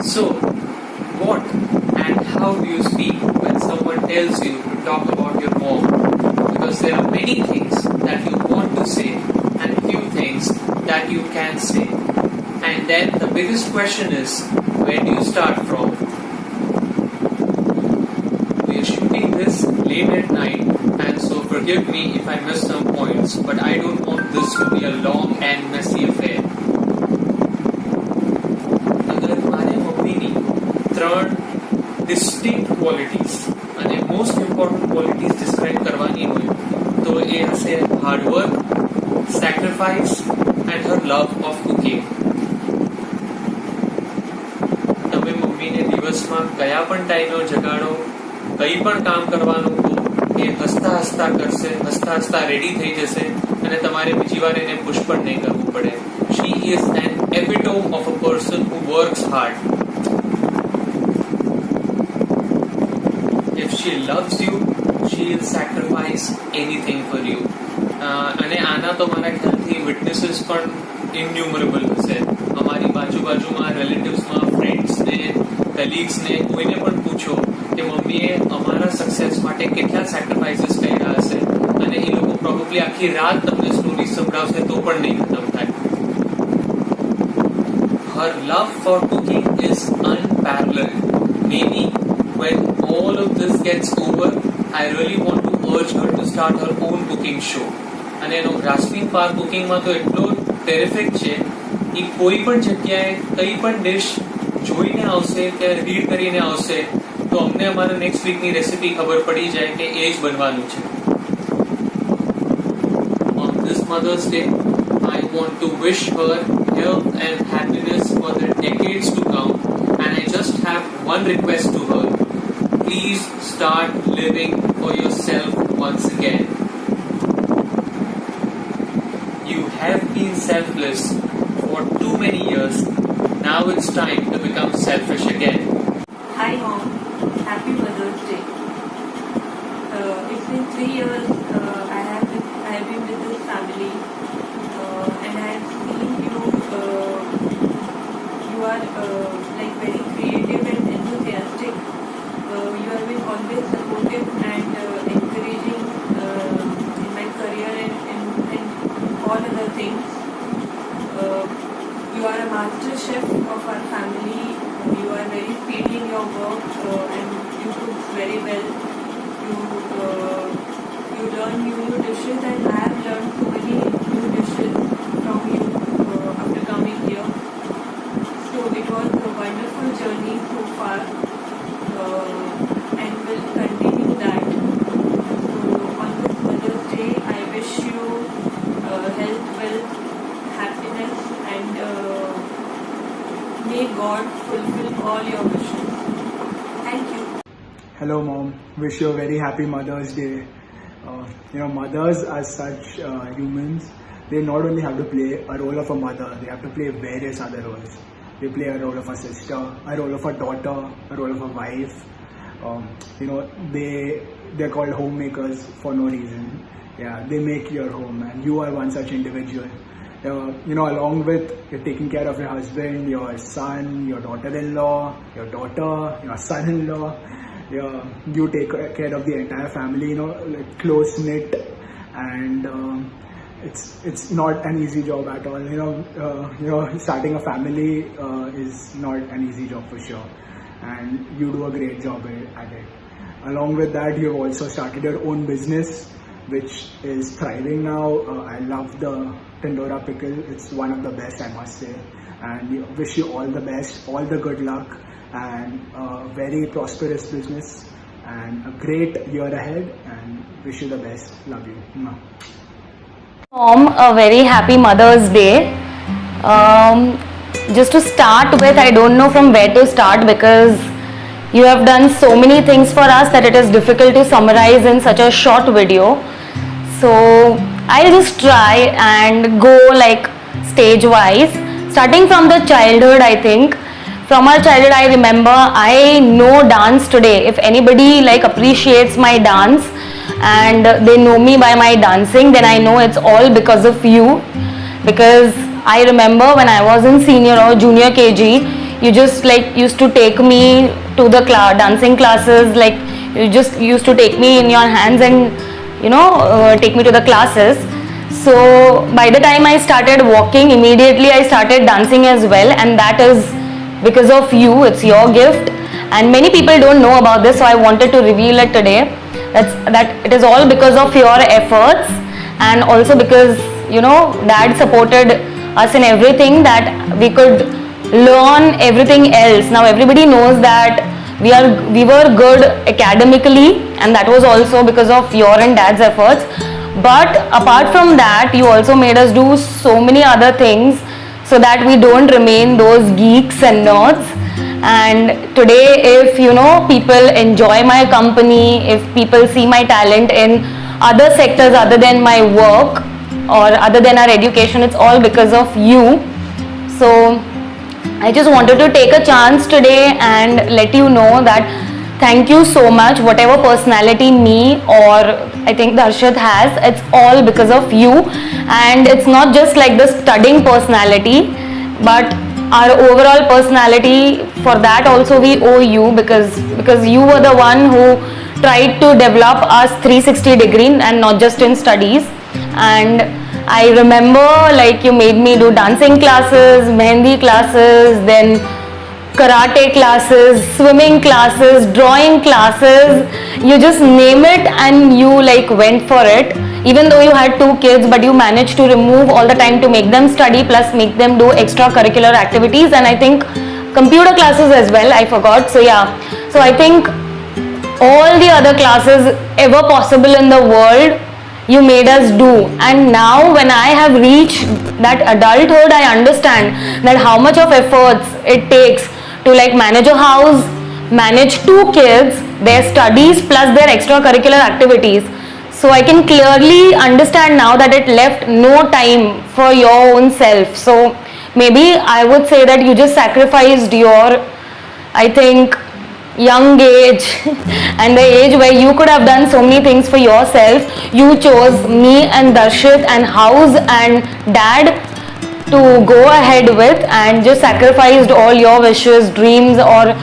So, what and how do you speak when someone tells you to talk about your mom? Because there are many things that you want to say and few things that you can say. And then the biggest question is, where do you start from? We are shooting this late at night, and so forgive me if I miss some points, but I don't want this to be a long and messy affair. અગર મારે મમ્મીની ત્રણ ડિસ્ટિંક્ટ qualities અને most important qualities describe કરવાની હોય તો એ હશે hard work, sacrifice and her love of cooking. તમે મમ્મીને દિવસમાં કયા પણ ટાઈમે જગાડો, કંઈ પણ કામ કરવાનું કહો, એ હસતા હસતા કરશે, હસતા હસતા રેડી થઈ જશે અને તમારે બીજી વાર એને પુશ પણ નહીં કરવું પડે. She is an epitome of a person who works hard. If she loves you, she will sacrifice anything for you. અને આના તો મારા ખ્યાલથી વિટનેસીસ પણ ઇન્યુમરેબલ હશે. અમારી બાજુમાં રિલેટિવ્સમાં, ફ્રેન્ડ્સને, કલીગ્સને કોઈને પણ પૂછો કે મમ્મીએ અમારા સક્સેસ માટે કેટલા સેક્રિફાઇસીસ કર્યા હશે અને એ લોકો પ્રોબેબલી આખી રાત તમને સ્ટોરી સંભળાવશે તો પણ નહીં ખતમ થાય. Her love for cooking is unparalleled. Maybe when all of this gets over, I really want to urge her to start her own cooking show. અને એનો ગ્રાસ્પિંગ પાર કુકિંગમાં તો એટલો ટેરિફિક છે, એ કોઈ પણ જગ્યાએ કંઈ પણ ડિશ જોઈને આવશે કે રીડ કરીને આવશે તો અમને અમારા નેક્સ્ટ વીકની રેસિપી ખબર પડી જાય કે એ જ બનવાનું છે. On this Mother's Day, I want to wish her health and happiness for the decades to come, and I just have one request to her. Please start living for yourself once again. You have been selfless for too many years. Now it's time to become selfish again. Hi Mom, happy Mother's Day. It's been 3 years I have been with this family, and I have seen you. You are like very creative and enthusiastic. You have been always supportive and encouraging in my career and all other things. You are a master chef of our family. You are very speedy in your work and you cook very well. You learn new dishes, and I have learned so many new dishes from you after coming here. So it was a wonderful journey so far, and will continue that. So on this Mother's Day, I wish you health, wealth, happiness, and may God fulfill all your wishes. Thank you. Hello Mom, wish you a very happy Mother's Day. Mothers are such humans. They not only have to play a role of a mother, they have to play various other roles. They play a role of a sister, a role of a daughter, a role of a wife. They're called homemakers for no reason. Yeah, they make your home, and you are one such individual. Along with taking care of your husband, your son, your daughter-in-law, your daughter, your son-in-law, you take care of the entire family, like close-knit, and it's not an easy job at all. Starting a family is not an easy job for sure, and you do a great job at it. Along with that, you've also started your own business, which is thriving now. I love the Tindora pickle. It's one of the best, I must say. And we wish you all the best, all the good luck, and a very prosperous business, and a great year ahead, and wish you the best. Love you. Mom, a very happy Mother's Day. Just to start with, I don't know from where to start because you have done so many things for us that it is difficult to summarize in such a short video. So I'll just try and go like stage wise, starting from the childhood. I think from our childhood I remember I know dance today. If anybody like appreciates my dance and they know me by my dancing, then I know it's all because of you. Because I remember when I was in senior or junior KG, You just like used to take me to the dancing classes, like you just used to take me in your hands and take me to the classes. So by the time I started walking, immediately I started dancing as well, and that is because of you. It's your gift, and many people don't know about this, so I wanted to reveal it today. That it is all because of your efforts, and also because Dad supported us in everything, that we could learn everything else. Now everybody knows that we were good academically, and that was also because of your and Dad's efforts. But apart from that, you also made us do so many other things so that we don't remain those geeks and nerds. And today, if people enjoy my company, if people see my talent in other sectors other than my work or other than our education, it's all because of you. So I just wanted to take a chance today and let you know that thank you so much. Whatever personality me or I think Darshit has, it's all because of you. And it's not just like the studying personality, but our overall personality. For that also we owe you, because you were the one who tried to develop us 360 degree and not just in studies. And I remember like you made me do dancing classes, mehendi classes, then karate classes, swimming classes, drawing classes, you just name it and you like went for it. Even though you had 2 kids, but you managed to remove all the time to make them study plus make them do extracurricular activities, and I think computer classes as well, I forgot. So yeah, so I think all the other classes ever possible in the world you made us do. And now when I have reached that adulthood, I understand that how much of efforts it takes to like manage a house, manage 2 kids, their studies plus their extracurricular activities. So I can clearly understand now that it left no time for your own self. So maybe I would say that you just sacrificed your, I think, young age and the age where you could have done so many things for yourself. You chose me and Darshit and house and Dad to go ahead with, and just sacrificed all your wishes, dreams, or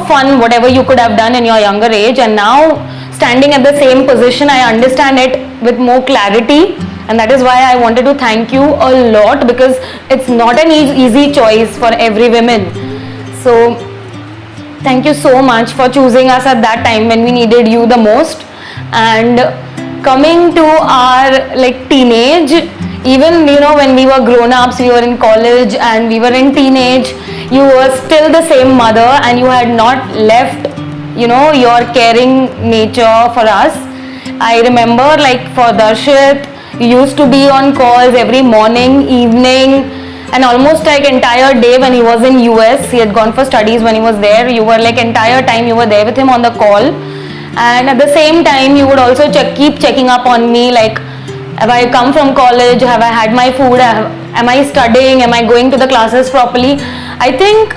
fun, whatever you could have done in your younger age. And now standing at the same position, I understand it with more clarity, and that is why I wanted to thank you a lot, because it's not an easy choice for every woman. So thank you so much for choosing us at that time when we needed you the most. And coming to our like teenage, even when we were grown-ups, we were in college and we were in teenage, you were still the same mother and you had not left your caring nature for us. I remember like for Darshit, you used to be on calls every morning, evening, and almost like entire day. When he was in US, he had gone for studies. When he was there, you were like entire time you were there with him on the call. And at the same time you would also keep checking up on me, like have I come from college, have I had my food, am I studying, am I going to the classes properly. I think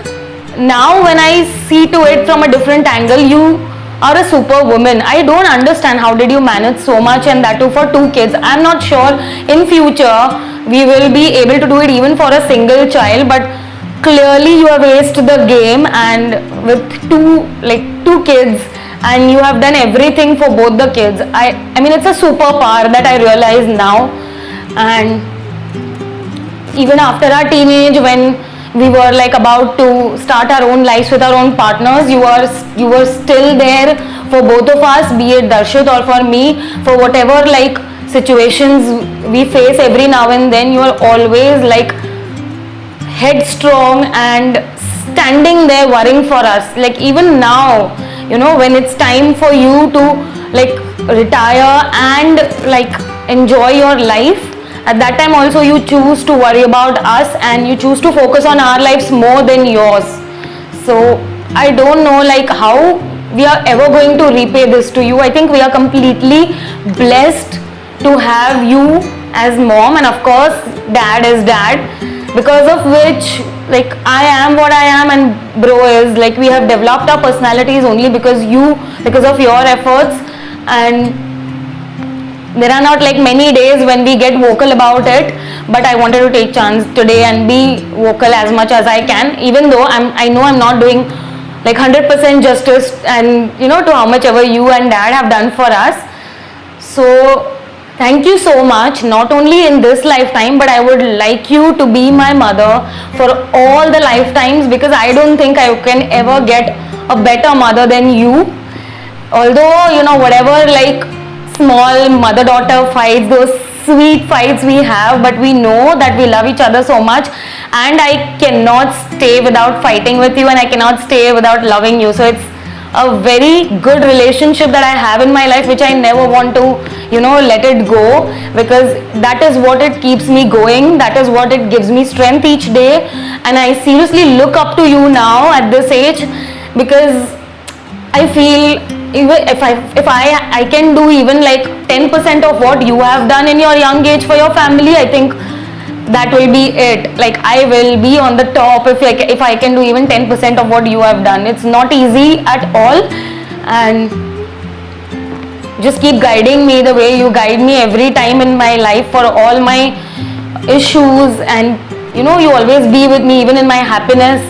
now when I see to it from a different angle, you are a super woman. I don't understand how did you manage so much, and that too for 2 kids. I'm not sure in future we will be able to do it even for a single child, but clearly you have aced the game, and with 2 kids, and you have done everything for both the kids. I mean it's a superpower that I realize now. And even after our teenage, when we were like about to start our own lives with our own partners, you were still there for both of us, be it Darshit or for me, for whatever like situations we face every now and then. You are always like headstrong and standing there worrying for us. Like even now, when it's time for you to like retire and like enjoy your life, at that time also you choose to worry about us and you choose to focus on our lives more than yours. So I don't know like how we are ever going to repay this to you. I think we are completely blessed to have you as mom, and of course Dad is Dad, because of which like I am what I am and bro is like, we have developed our personalities only because of your efforts. And there are not like many days when we get vocal about it, but I wanted to take chance today and be vocal as much as I can, even though I know I'm not doing like 100% justice and to how much ever you and dad have done for us. So thank you so much, not only in this lifetime, but I would like you to be my mother for all the lifetimes, because I don't think I can ever get a better mother than you. Although whatever like small mother-daughter fights, those sweet fights we have, but we know that we love each other so much, and I cannot stay without fighting with you, and I cannot stay without loving you. So it's a very good relationship that I have in my life, which I never want to let it go, because that is what it keeps me going, that is what it gives me strength each day. And I seriously look up to you now at this age, because I feel even if I can do even like 10% of what you have done in your young age for your family, I think that will be it. Like I will be on the top if I can do even 10% of what you have done. It's not easy at all, and just keep guiding me the way you guide me every time in my life for all my issues, and you always be with me even in my happiness.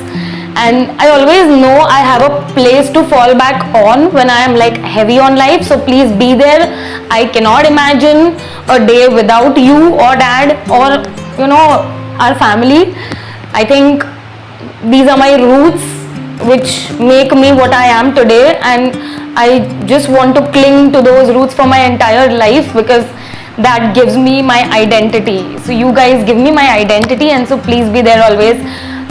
And I always know I have a place to fall back on when I am like heavy on life, so please be there. I cannot imagine a day without you or dad or our family. I think these are my roots which make me what I am today, and I just want to cling to those roots for my entire life, because that gives me my identity. So you guys give me my identity, and so please be there always.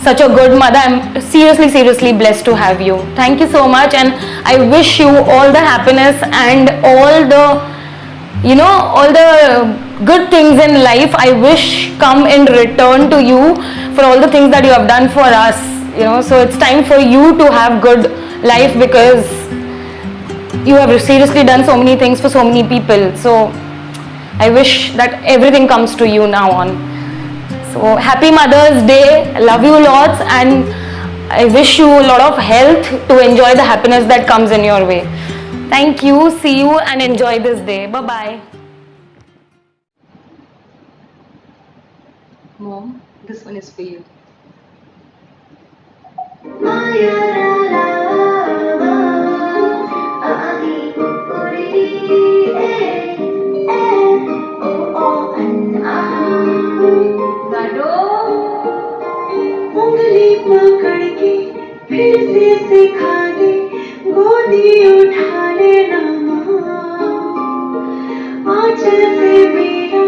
Such a good mother. I'm seriously blessed to have you. Thank you so much, and I wish you all the happiness and all the good things in life. I wish come in return to you for all the things that you have done for us. So it's time for you to have good life, because you have seriously done so many things for so many people. So I wish that everything comes to you now on. So happy Mother's Day. I love you lots, and I wish you a lot of health to enjoy the happiness that comes in your way. Thank you. See you and enjoy this day. Bye bye. Mom, this one is for you. उंगली पकड़ के फिर से सिखा दे, गोदी उठा लेना माँ, आंचल से मेरा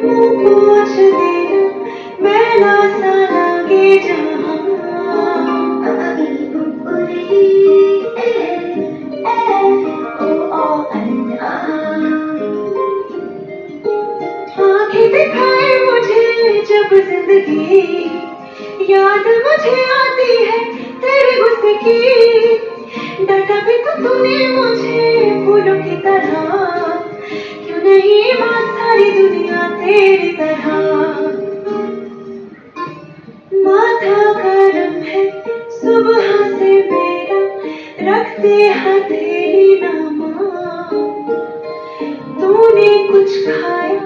मुँह पोंछ देना, मैला सा लगे जहाँ। आँखें दिखाए मुझे जब जिंदगी, याद मुझे आती है तेरे गुस्से की, डांटा भी तो तूने मुझे फूलों की तरह, क्यों नहीं माँ सारी दुनिया तेरी तरह। माथा गरम है सुबह से मेरा, रखते हथेली ना माँ, तूने कुछ खाया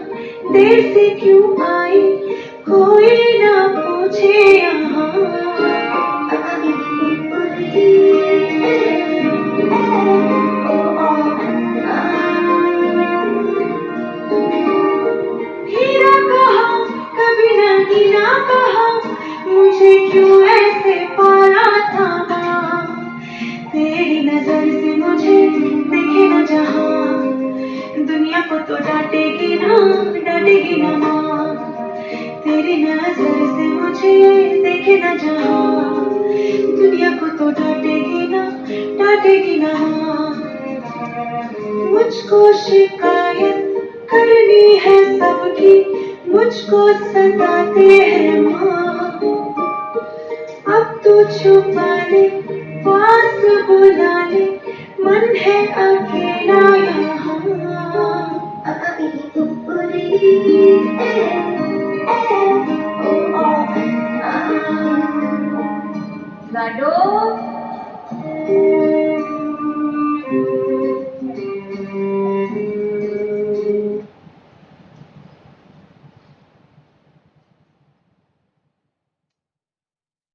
देर से क्यों आई, कोई ना पूछे यहाँ। हीरा कहा कभी नहीं ना कहा, मुझे क्यों ऐसे पाला था माँ, तेरी नजर से मुझे देखे न जहाँ, दुनिया को तो डांटेगी ना माँ, तेरी नजर से मुझे देखे न जहाँ, दुनिया को तो डांटेगी ना माँ। मुझको शिकायत करनी है सबकी, मुझको सताते हैं माँ, अब तो छुपा ले पास बुला ले, मन है अकेला यहाँ। Gado.